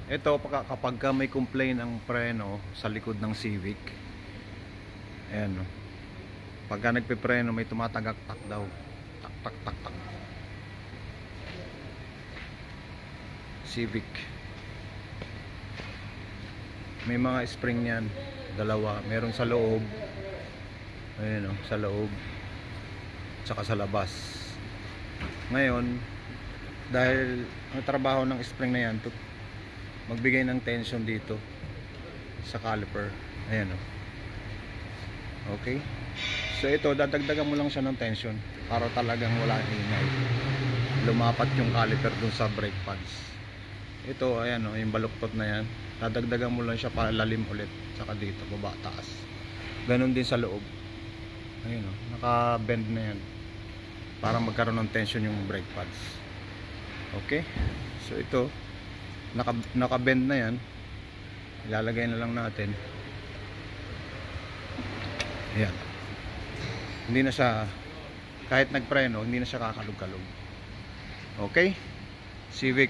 Ito kapag ka may complain ang preno sa likod ng Civic, ayan no, pagka nagpipreno may tumatagak-tak daw, tak tak tak tak. Civic may mga spring yan, dalawa, merong sa loob, ayan no, sa loob tsaka sa labas. Ngayon dahil ang trabaho ng spring na yan magbigay ng tension dito sa caliper, ayan o. Okay, so ito dadagdagan mo lang siya ng tension para talagang wala ingay, lumapat yung caliper dun sa brake pads. Ito ayan o, yung baluktot na yan, dadagdagan mo lang siya palalim ulit, saka dito baba taas, ganun din sa loob, ayun o, naka bend na yan para magkaroon ng tension yung brake pads. Okay, so ito naka-bend na yan, ilalagay na lang natin, ayan, hindi na siya, kahit nagpreno hindi na siya kakalog-kalog. Okay, Civic